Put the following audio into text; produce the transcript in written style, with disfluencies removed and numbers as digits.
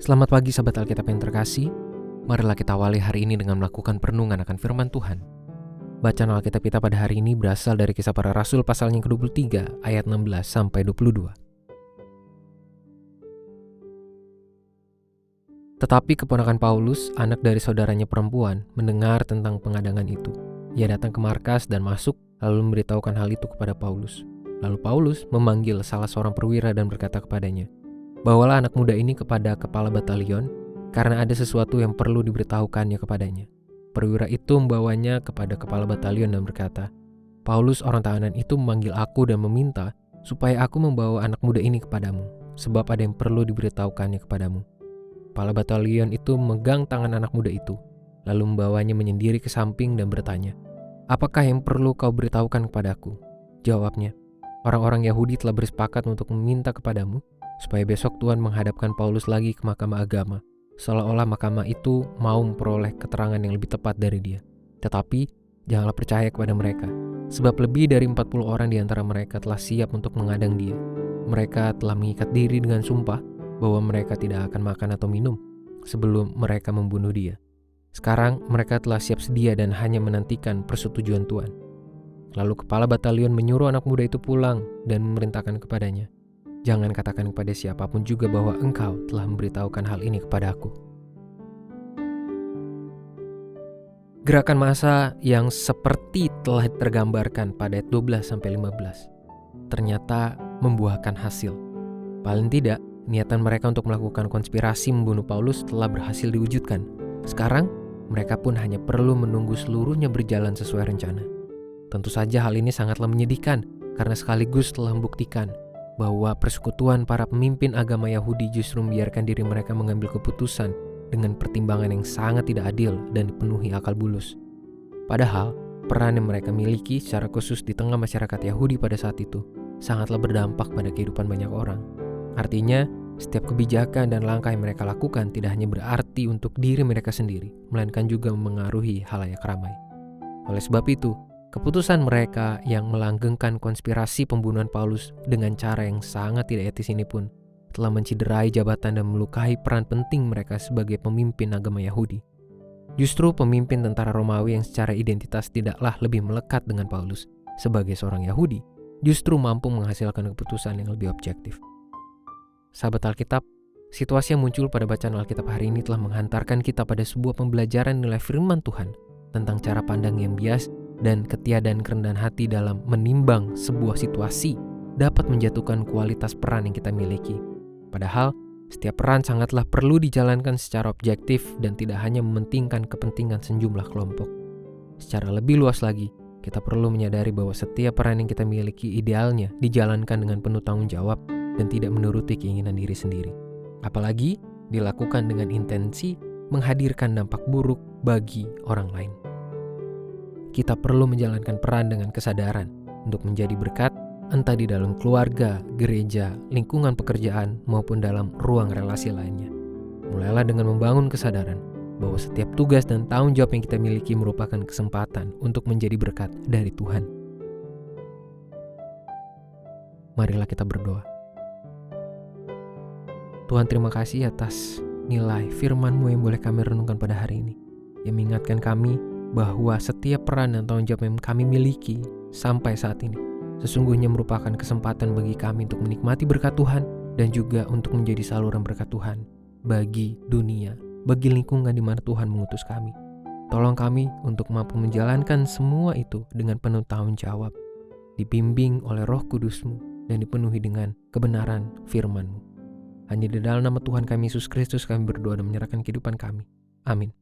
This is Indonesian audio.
Selamat pagi sahabat Alkitab yang terkasih. Marilah kita awali hari ini dengan melakukan perenungan akan firman Tuhan. Bacaan Alkitab kita pada hari ini berasal dari Kisah Para Rasul pasal yang ke-23 ayat 16 sampai 22. Tetapi keponakan Paulus, anak dari saudaranya perempuan, mendengar tentang pengadangan itu. Ia datang ke markas dan masuk, lalu memberitahukan hal itu kepada Paulus. Lalu Paulus memanggil salah seorang perwira dan berkata kepadanya, "Bawalah anak muda ini kepada kepala batalion, karena ada sesuatu yang perlu diberitahukannya kepadanya." Perwira itu membawanya kepada kepala batalion dan berkata, "Paulus orang tahanan itu memanggil aku dan meminta supaya aku membawa anak muda ini kepadamu, sebab ada yang perlu diberitahukannya kepadamu." Kepala batalion itu memegang tangan anak muda itu, lalu membawanya menyendiri ke samping dan bertanya, "Apakah yang perlu kau beritahukan kepadaku?" Jawabnya, "Orang-orang Yahudi telah bersepakat untuk meminta kepadamu supaya besok Tuhan menghadapkan Paulus lagi ke mahkamah agama, seolah-olah mahkamah itu mau memperoleh keterangan yang lebih tepat dari dia. Tetapi janganlah percaya kepada mereka, sebab lebih dari 40 orang di antara mereka telah siap untuk mengadang dia. Mereka telah mengikat diri dengan sumpah bahwa mereka tidak akan makan atau minum sebelum mereka membunuh dia. Sekarang mereka telah siap sedia dan hanya menantikan persetujuan Tuhan." Lalu kepala batalion menyuruh anak muda itu pulang dan memerintahkan kepadanya, "Jangan katakan kepada siapapun juga bahwa engkau telah memberitahukan hal ini kepada aku." Gerakan massa yang seperti telah tergambarkan pada ayat 12-15 ternyata membuahkan hasil. Paling tidak, niatan mereka untuk melakukan konspirasi membunuh Paulus telah berhasil diwujudkan. Sekarang, mereka pun hanya perlu menunggu seluruhnya berjalan sesuai rencana. Tentu saja hal ini sangatlah menyedihkan karena sekaligus telah membuktikan bahwa persekutuan para pemimpin agama Yahudi justru membiarkan diri mereka mengambil keputusan dengan pertimbangan yang sangat tidak adil dan dipenuhi akal bulus. Padahal, peran yang mereka miliki secara khusus di tengah masyarakat Yahudi pada saat itu sangatlah berdampak pada kehidupan banyak orang. Artinya, setiap kebijakan dan langkah yang mereka lakukan tidak hanya berarti untuk diri mereka sendiri, melainkan juga memengaruhi halayak ramai. Oleh sebab itu, keputusan mereka yang melanggengkan konspirasi pembunuhan Paulus dengan cara yang sangat tidak etis ini pun telah menciderai jabatan dan melukai peran penting mereka sebagai pemimpin agama Yahudi. Justru pemimpin tentara Romawi yang secara identitas tidaklah lebih melekat dengan Paulus sebagai seorang Yahudi, justru mampu menghasilkan keputusan yang lebih objektif. Sahabat Alkitab, situasi yang muncul pada bacaan Alkitab hari ini telah menghantarkan kita pada sebuah pembelajaran nilai firman Tuhan tentang cara pandang yang bias dan ketiadaan kerendahan hati dalam menimbang sebuah situasi dapat menjatuhkan kualitas peran yang kita miliki. Padahal, setiap peran sangatlah perlu dijalankan secara objektif dan tidak hanya mementingkan kepentingan sejumlah kelompok. Secara lebih luas lagi, kita perlu menyadari bahwa setiap peran yang kita miliki idealnya dijalankan dengan penuh tanggung jawab dan tidak menuruti keinginan diri sendiri. Apalagi dilakukan dengan intensi menghadirkan dampak buruk bagi orang lain. Kita perlu menjalankan peran dengan kesadaran untuk menjadi berkat, entah di dalam keluarga, gereja, lingkungan pekerjaan, maupun dalam ruang relasi lainnya. Mulailah dengan membangun kesadaran bahwa setiap tugas dan tanggung jawab yang kita miliki merupakan kesempatan untuk menjadi berkat dari Tuhan. Marilah kita berdoa. Tuhan, terima kasih atas nilai firman-Mu yang boleh kami renungkan pada hari ini, yang mengingatkan kami bahwa setiap peran dan tanggung jawab yang kami miliki sampai saat ini sesungguhnya merupakan kesempatan bagi kami untuk menikmati berkat Tuhan dan juga untuk menjadi saluran berkat Tuhan bagi dunia, bagi lingkungan di mana Tuhan mengutus kami. Tolong kami untuk mampu menjalankan semua itu dengan penuh tanggung jawab, dibimbing oleh Roh Kudus-Mu dan dipenuhi dengan kebenaran firman-Mu. Hanya di dalam nama Tuhan kami Yesus Kristus kami berdoa dan menyerahkan kehidupan kami. Amin.